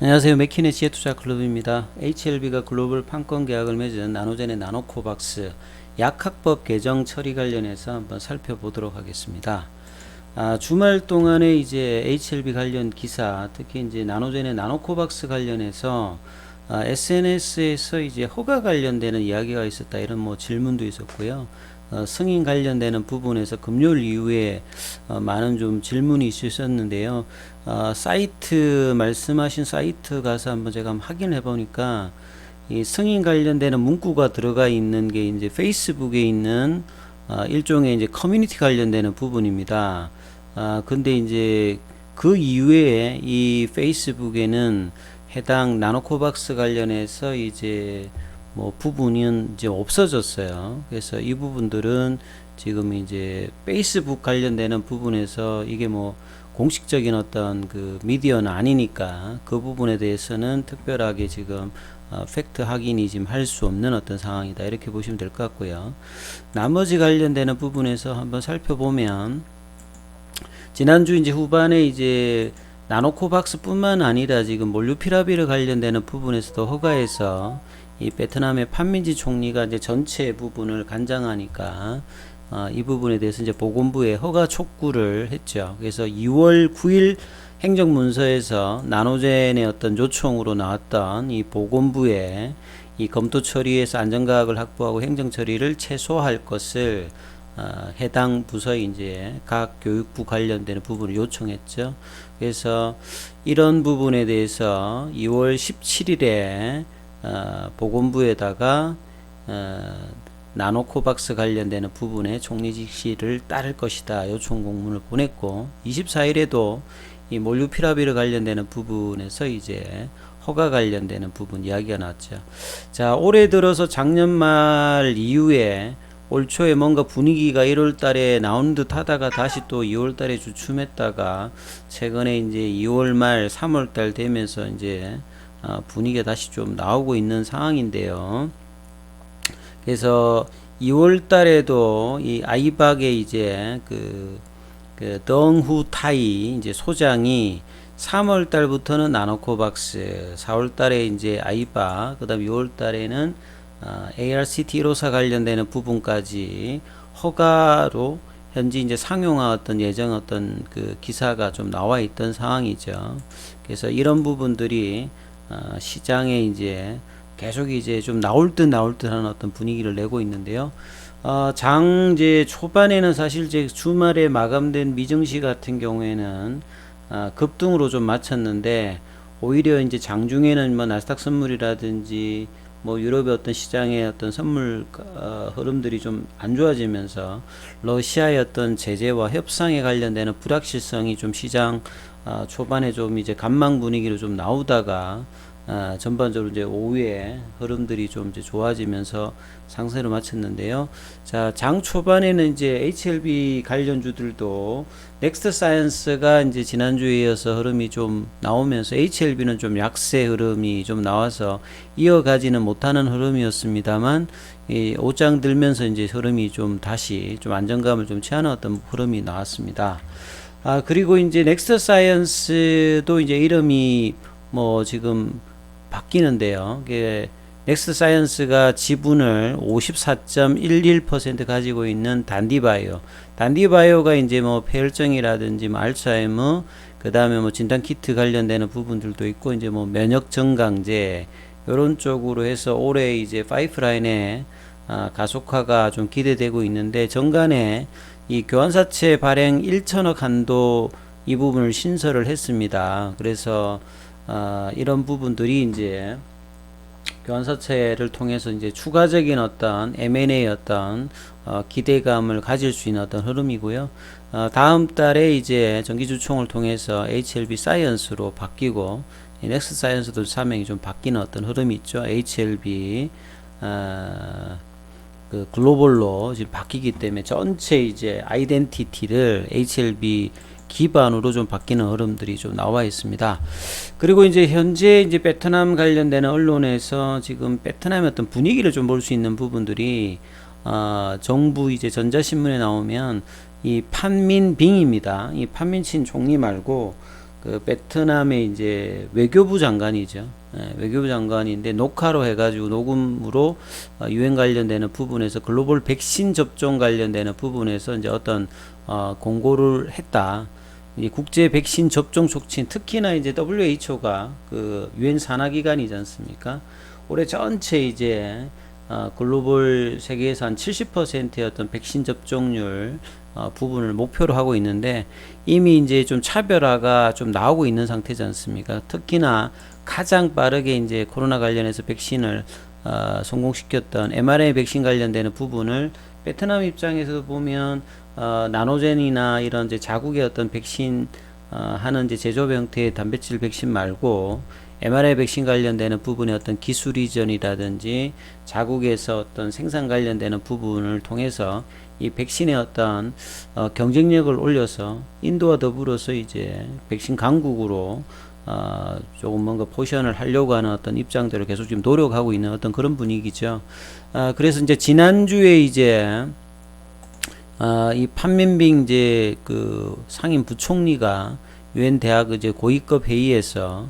안녕하세요. 맥킨의 지혜투자클럽입니다. HLB가 글로벌 판권 계약을 맺은 나노젠의 나노코박스 약학법 개정 처리 관련해서 한번 살펴보도록 하겠습니다. 주말 동안에 이제 HLB 관련 기사, 특히 이제 나노젠의 나노코박스 관련해서 SNS에서 이제 허가 관련되는 이야기가 있었다, 이런 뭐 질문도 있었고요. 승인 관련되는 부분에서 금요일 이후에 많은 좀 질문이 있었는데요. 사이트 말씀하신 사이트 가서 한번 제가 한번 확인해 보니까 이 승인 관련되는 문구가 들어가 있는 게 이제 페이스북에 있는 일종의 이제 커뮤니티 관련되는 부분입니다. 근데 이제 그 이후에 이 페이스북에는 해당 나노코박스 관련해서 이제 뭐 부분은 이제 없어졌어요. 그래서 이 부분들은 지금 이제 페이스북 관련되는 부분에서 이게 뭐 공식적인 어떤 그 미디어는 아니니까 그 부분에 대해서는 특별하게 지금 팩트 확인이 지금 할 수 없는 어떤 상황이다, 이렇게 보시면 될 것 같고요. 나머지 관련되는 부분에서 한번 살펴보면 지난주 이제 후반에 이제 나노코박스 뿐만 아니라 지금 몰루피라비르 관련되는 부분에서도 허가해서 이 베트남의 판민지 총리가 이제 전체 부분을 관장하니까 이 부분에 대해서 이제 보건부에 허가 촉구를 했죠. 그래서 2월 9일 행정문서에서 나노젠의 어떤 요청으로 나왔던 이 보건부에 이 검토 처리에서 안전가학을 확보하고 행정 처리를 최소화할 것을 해당 부서에 이제 각 교육부 관련되는 부분을 요청했죠. 그래서 이런 부분에 대해서 2월 17일에 보건부에다가 나노코박스 관련되는 부분에 총리 지시를 따를 것이다, 요청 공문을 보냈고, 24일에도 이 몰루피라비르 관련되는 부분에서 이제 허가 관련되는 부분 이야기가 나왔죠. 자, 올해 들어서 작년 말 이후에 올 초에 뭔가 분위기가 1월 달에 나오는 듯 하다가 다시 또 2월 달에 주춤했다가 최근에 이제 2월 말 3월 달 되면서 이제 분위기가 다시 좀 나오고 있는 상황인데요. 그래서 2월 달에도 이 아이박의 이제 그 덩후 타이 이제 소장이 3월 달부터는 나노코박스, 4월 달에 이제 아이박, 그 다음 6월 달에는 ARCT154 관련되는 부분까지 허가로 현재 이제 상용화 어떤 예정 어떤 그 기사가 좀 나와 있던 상황이죠. 그래서 이런 부분들이 시장에 이제 계속 이제 좀 나올 듯 하는 어떤 분위기를 내고 있는데요. 장 이제 초반에는 사실 이제 주말에 마감된 미증시 같은 경우에는 급등으로 좀 마쳤는데, 오히려 이제 장중에는 뭐 나스닥 선물이라든지 뭐 유럽의 어떤 시장의 어떤 선물 흐름들이 좀 안 좋아지면서 러시아의 어떤 제재와 협상에 관련되는 불확실성이 좀 시장 초반에 좀 이제 관망 분위기로 좀 나오다가 전반적으로 이제 오후에 흐름들이 좀 이제 좋아지면서 상승으로 마쳤는데요. 자, 장 초반에는 이제 HLB 관련주들도 넥스트 사이언스가 이제 지난주에 이어서 흐름이 좀 나오면서 HLB는 좀 약세 흐름이 좀 나와서 이어가지는 못하는 흐름이었습니다만, 이 옷장 들면서 이제 흐름이 좀 다시 좀 안정감을 좀 취하는 어떤 흐름이 나왔습니다. 그리고 이제 넥스트 사이언스도 이제 이름이 뭐 지금 바뀌는데요. 넥스트 사이언스가 지분을 54.11% 가지고 있는 단디바이오. 단디바이오가 이제 뭐 폐혈증이라든지 뭐 알츠하이머, 그 다음에 뭐 진단 키트 관련되는 부분들도 있고, 이제 뭐 면역 정강제, 이런 쪽으로 해서 올해 이제 파이프라인에 가속화가 좀 기대되고 있는데, 정간에 이 교환사채 발행 1천억 한도 이 부분을 신설을 했습니다. 그래서 이런 부분들이 이제 교환사채를 통해서 이제 추가적인 어떤 M&A 어떤 기대감을 가질 수 있는 어떤 흐름이고요. 다음 달에 이제 정기주총을 통해서 HLB 사이언스로 바뀌고, 넥스 사이언스도 사명이 좀 바뀌는 어떤 흐름이 있죠. HLB 그 글로벌로 지금 바뀌기 때문에 전체 이제 아이덴티티를 HLB 기반으로 좀 바뀌는 흐름들이 좀 나와 있습니다. 그리고 이제 현재 이제 베트남 관련되는 언론에서 지금 베트남의 어떤 분위기를 좀 볼 수 있는 부분들이 정부 이제 전자신문에 나오면 이 판민빙입니다. 이 판민친 총리 말고 그 베트남의 이제 외교부 장관이죠. 예, 외교부 장관인데 녹화로 해가지고 녹음으로 유행 관련되는 부분에서 글로벌 백신 접종 관련되는 부분에서 이제 어떤 공고를 했다. 이 국제 백신 접종 촉진, 특히나 이제 WHO가 그 유엔 산하기관이지 않습니까? 올해 전체 이제 글로벌 세계에서 한 70%의 어떤 백신 접종률 부분을 목표로 하고 있는데, 이미 이제 좀 차별화가 좀 나오고 있는 상태지 않습니까? 특히나 가장 빠르게 이제 코로나 관련해서 백신을 성공시켰던 mRNA 백신 관련되는 부분을 베트남 입장에서 보면 나노젠이나 이런 이제 자국의 어떤 백신 하는 이제 제조업 형태의 단백질 백신 말고 mRNA 백신 관련되는 부분의 어떤 기술 이전이라든지 자국에서 어떤 생산 관련되는 부분을 통해서 이 백신의 어떤 경쟁력을 올려서 인도와 더불어서 이제 백신 강국으로 조금 뭔가 포지션을 하려고 하는 어떤 입장들을 계속 지금 노력하고 있는 어떤 그런 분위기죠. 그래서 이제 지난주에 이제 이 판민빙 이제 그 상임 부총리가 유엔 대학 이제 고위급 회의에서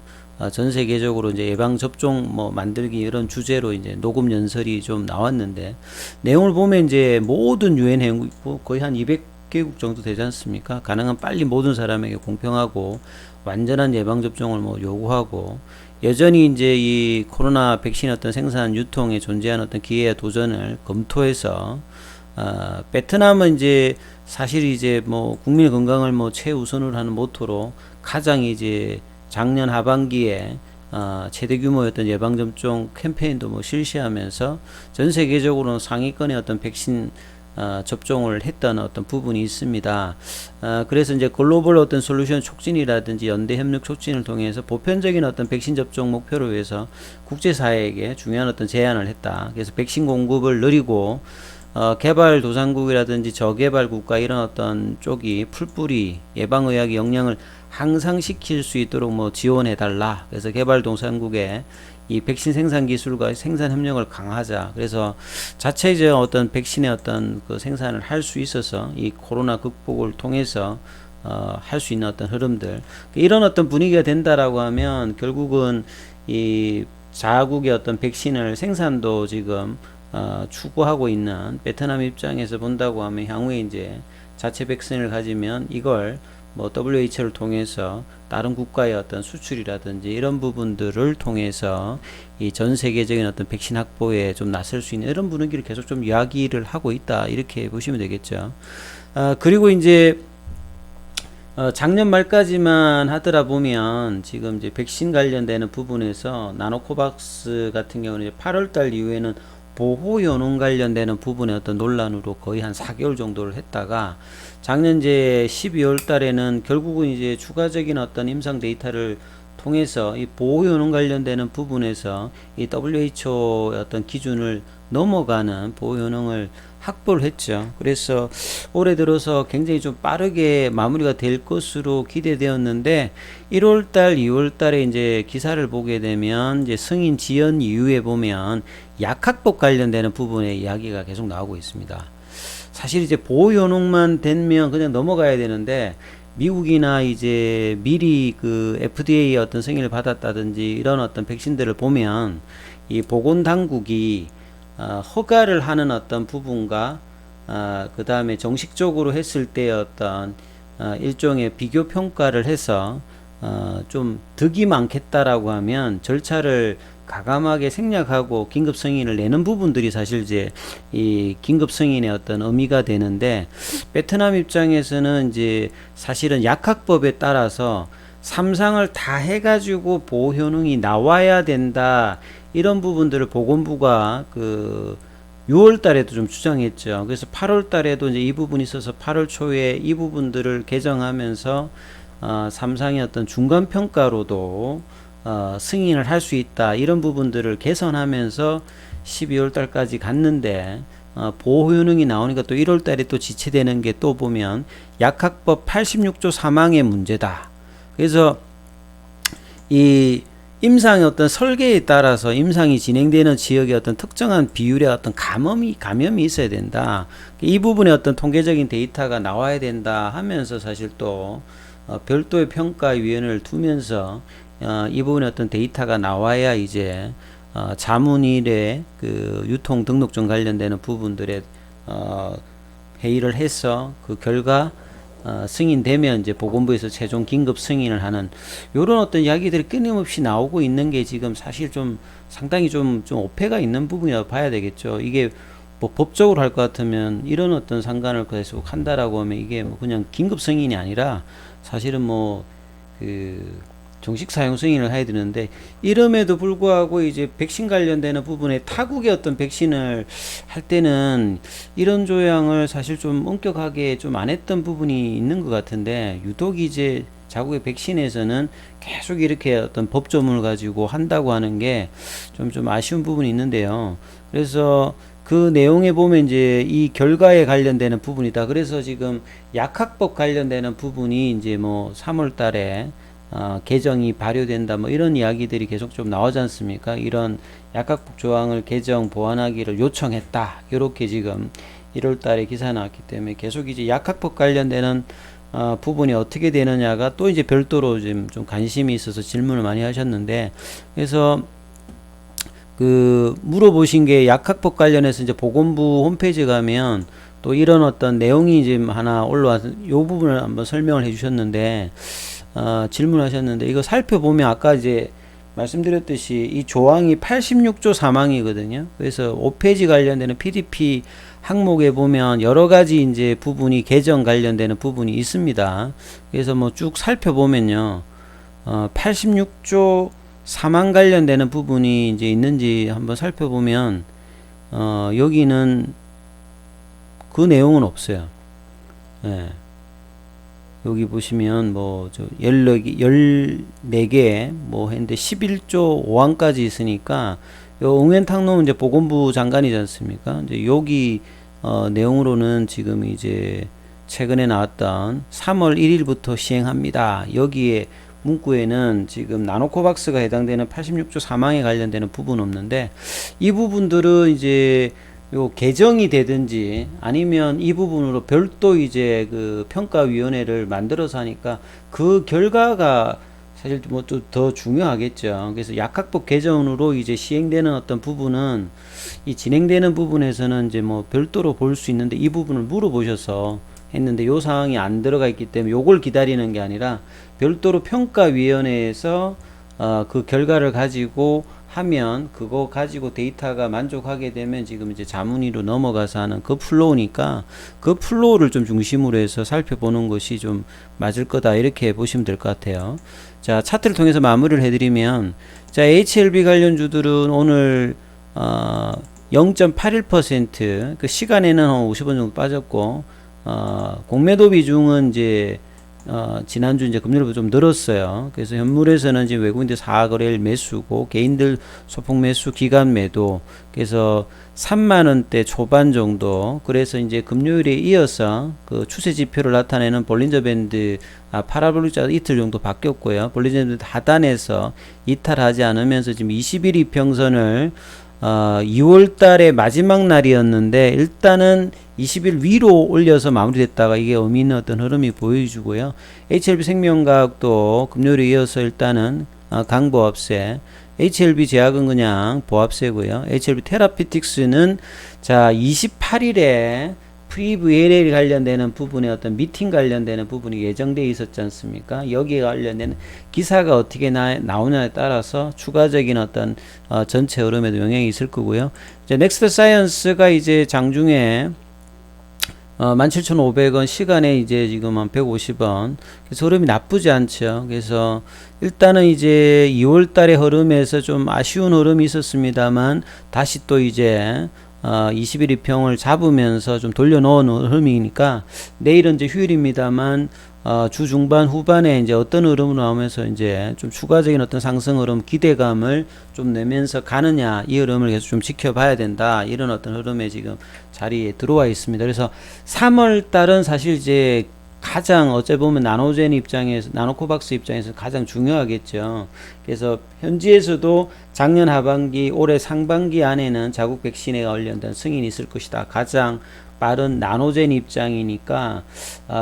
전 세계적으로 이제 예방 접종 뭐 만들기 이런 주제로 이제 녹음 연설이 좀 나왔는데, 내용을 보면 이제 모든 유엔 회원국 거의 한 200개국 정도 되지 않습니까? 가능한 빨리 모든 사람에게 공평하고 완전한 예방 접종을 뭐 요구하고, 여전히 이제 이 코로나 백신 어떤 생산 유통에 존재하는 어떤 기회와 도전을 검토해서 베트남은 이제 사실 이제 뭐 국민 건강을 뭐 최우선으로 하는 모토로 가장 이제 작년 하반기에 최대 규모의 어떤 예방접종 캠페인도 뭐 실시하면서 전 세계적으로 상위권의 어떤 백신 접종을 했던 어떤 부분이 있습니다. 그래서 이제 글로벌 어떤 솔루션 촉진이라든지 연대 협력 촉진을 통해서 보편적인 어떤 백신 접종 목표를 위해서 국제사회에게 중요한 어떤 제안을 했다. 그래서 백신 공급을 느리고 개발도상국이라든지 저개발 국가 이런 어떤 쪽이 풀뿌리 예방의학의 역량을 향상시킬 수 있도록 뭐 지원해달라. 그래서 개발도상국에 이 백신 생산 기술과 생산 협력을 강화하자. 그래서 자체적 어떤 백신의 어떤 그 생산을 할 수 있어서 이 코로나 극복을 통해서 할 수 있는 어떤 흐름들, 이런 어떤 분위기가 된다라고 하면 결국은 이 자국의 어떤 백신을 생산도 지금 추구하고 있는 베트남 입장에서 본다고 하면 향후에 이제 자체 백신을 가지면 이걸 뭐 WHO를 통해서 다른 국가의 어떤 수출이라든지 이런 부분들을 통해서 이 전 세계적인 어떤 백신 확보에 좀 나설 수 있는 이런 분위기를 계속 좀 이야기를 하고 있다, 이렇게 보시면 되겠죠. 그리고 이제 작년 말까지만 하더라 보면 지금 이제 백신 관련되는 부분에서 나노코박스 같은 경우는 8월달 이후에는 보호연ung 관련되는 부분의 어떤 논란으로 거의 한 4개월 정도를 했다가 작년 이제 12월 달에는 결국은 이제 추가적인 어떤 임상 데이터를 통해서 이 보호연ung 관련되는 부분에서 이 WHO 어떤 기준을 넘어가는 보호연ung을 확보를 했죠. 그래서 올해 들어서 굉장히 좀 빠르게 마무리가 될 것으로 기대되었는데 1월달, 2월달에 이제 기사를 보게 되면 이제 승인 지연 이후에 보면 약학법 관련되는 부분의 이야기가 계속 나오고 있습니다. 사실 이제 보호연ung만 되면 그냥 넘어가야 되는데 미국이나 이제 미리 그 FDA 어떤 승인을 받았다든지 이런 어떤 백신들을 보면 이 보건당국이 허가를 하는 어떤 부분과 그 다음에 정식적으로 했을 때 어떤 일종의 비교 평가를 해서 좀 득이 많겠다라고 하면 절차를 가감하게 생략하고 긴급 승인을 내는 부분들이 사실 이제 이 긴급 승인의 어떤 의미가 되는데, 베트남 입장에서는 이제 사실은 약학법에 따라서 3상을 다 해가지고 보호효능이 나와야 된다, 이런 부분들을 보건부가 그 6월 달에도 좀 주장했죠. 그래서 8월 달에도 이제 이 부분이 있어서 8월 초에 이 부분들을 개정하면서 3상의 어떤 중간 평가로도 승인을 할 수 있다, 이런 부분들을 개선하면서 12월 달까지 갔는데 보호효능이 나오니까 또 1월 달에 또 지체되는 게 또 보면 약학법 86조 3항의 문제다. 그래서 이 임상의 어떤 설계에 따라서 임상이 진행되는 지역의 어떤 특정한 비율의 어떤 감염이 있어야 된다. 이 부분에 어떤 통계적인 데이터가 나와야 된다 하면서 사실 또 별도의 평가위원회를 두면서 이 부분에 어떤 데이터가 나와야 이제 자문일의 그 유통 등록증 관련되는 부분들에 회의를 해서 그 결과 승인되면 이제 보건부에서 최종 긴급 승인을 하는 요런 어떤 이야기들이 끊임없이 나오고 있는 게 지금 사실 좀 상당히 좀 오해가 있는 부분이라고 봐야 되겠죠. 이게 뭐 법적으로 할 것 같으면 이런 어떤 상관을 계속 한다라고 하면 이게 뭐 그냥 긴급 승인이 아니라 사실은 뭐 그 정식 사용 승인을 해야 되는데, 이름에도 불구하고 이제 백신 관련되는 부분에 타국의 어떤 백신을 할 때는 이런 조항을 사실 좀 엄격하게 좀 안 했던 부분이 있는 것 같은데, 유독 이제 자국의 백신에서는 계속 이렇게 어떤 법조문을 가지고 한다고 하는 게 좀 아쉬운 부분이 있는데요. 그래서 그 내용에 보면 이제 이 결과에 관련되는 부분이다. 그래서 지금 약학법 관련되는 부분이 이제 뭐 3월 달에 개정이 발효된다, 뭐 이런 이야기들이 계속 좀 나오지 않습니까? 이런 약학법 조항을 개정 보완하기를 요청했다. 이렇게 지금 1월 달에 기사 나왔기 때문에 계속 이제 약학법 관련되는 부분이 어떻게 되느냐가 또 이제 별도로 지금 좀 관심이 있어서 질문을 많이 하셨는데, 그래서 그 물어보신 게 약학법 관련해서 이제 보건부 홈페이지 가면 또 이런 어떤 내용이 지금 하나 올라와서 요 부분을 한번 설명을 해 주셨는데, 질문하셨는데, 이거 살펴보면 아까 이제 말씀드렸듯이 이 조항이 86조 3항이거든요. 그래서 5페이지 관련되는 PDP 항목에 보면 여러 가지 이제 부분이 개정 관련되는 부분이 있습니다. 그래서 뭐 쭉 살펴보면요, 86조 3항 관련되는 부분이 이제 있는지 한번 살펴보면, 여기는 그 내용은 없어요. 예. 여기 보시면 뭐 저 14개 뭐 했는데 11조 5항까지 있으니까, 요 응웬탕놈은 이제 보건부 장관이지 않습니까? 이제 여기 내용으로는 지금 이제 최근에 나왔던 3월 1일부터 시행합니다. 여기에 문구에는 지금 나노코박스가 해당되는 86조 3항에 관련되는 부분 없는데, 이 부분들은 이제 요 개정이 되든지 아니면 이 부분으로 별도 이제 그 평가위원회를 만들어서 하니까 그 결과가 사실 뭐 좀 더 중요하겠죠. 그래서 약학법 개정으로 이제 시행되는 어떤 부분은 이 진행되는 부분에서는 이제 뭐 별도로 볼 수 있는데, 이 부분을 물어보셔서 했는데 요 사항이 안 들어가 있기 때문에 요걸 기다리는 게 아니라 별도로 평가위원회에서 그 결과를 가지고 하면 그거 가지고 데이터가 만족하게 되면 지금 이제 자문위로 넘어가서 하는 그 플로우니까, 그 플로우를 좀 중심으로 해서 살펴보는 것이 좀 맞을 거다, 이렇게 보시면 될 것 같아요. 자, 차트를 통해서 마무리를 해드리면, 자, HLB 관련주들은 오늘 0.81%, 그 시간에는 한 50원 정도 빠졌고, 공매도 비중은 이제 지난주 이제 금리로 좀 늘었어요. 그래서 현물에서는 지금 외국인들 4거래일 매수고, 개인들 소폭 매수, 기간 매도. 그래서 3만원대 초반 정도. 그래서 이제 금요일에 이어서 그 추세 지표를 나타내는 볼린저 밴드, 파라볼릭자 이틀 정도 바뀌었고요. 볼린저 밴드 하단에서 이탈하지 않으면서 지금 21 이평선을 2월 달의 마지막 날이었는데, 일단은 20일 위로 올려서 마무리됐다가 이게 의미 있는 어떤 흐름이 보여주고요. HLB 생명과학도 금요일에 이어서 일단은 강보합세, HLB 제약은 그냥 보합세고요. HLB 테라피틱스는 자 28일에 프리VLA 관련되는 부분에 어떤 미팅 관련되는 부분이 예정되어 있었지 않습니까? 여기에 관련된 기사가 어떻게 나오냐에 따라서 추가적인 어떤 전체 흐름에도 영향이 있을 거고요. 이제 넥스트 사이언스가 이제 장중에 17,500원, 시간에 이제 지금 한 150원. 그래서 흐름이 나쁘지 않죠. 그래서 일단은 이제 2월 달의 흐름에서 좀 아쉬운 흐름이 있었습니다만, 다시 또 이제 20일 이평을 잡으면서 좀 돌려놓은 흐름이니까, 내일은 이제 휴일입니다만 주 중반 후반에 이제 어떤 흐름으로 나오면서 이제 좀 추가적인 어떤 상승 흐름 기대감을 좀 내면서 가느냐, 이 흐름을 계속 좀 지켜봐야 된다, 이런 어떤 흐름에 지금 자리에 들어와 있습니다. 그래서 3월 달은 사실 이제 가장 어째 보면 나노젠 입장에서, 나노코박스 입장에서 가장 중요하겠죠. 그래서 현지에서도 작년 하반기, 올해 상반기 안에는 자국 백신에 관련된 승인이 있을 것이다. 가장 빠른 나노젠 입장이니까,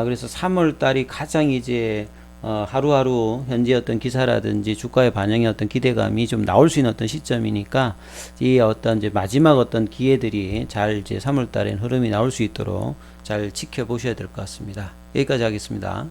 그래서 3월 달이 가장 이제 하루하루 현재 어떤 기사라든지 주가의 반영의 어떤 기대감이 좀 나올 수 있는 어떤 시점이니까 이 어떤 이제 마지막 어떤 기회들이 잘 이제 3월 달엔 흐름이 나올 수 있도록 잘 지켜보셔야 될 것 같습니다. 여기까지 하겠습니다.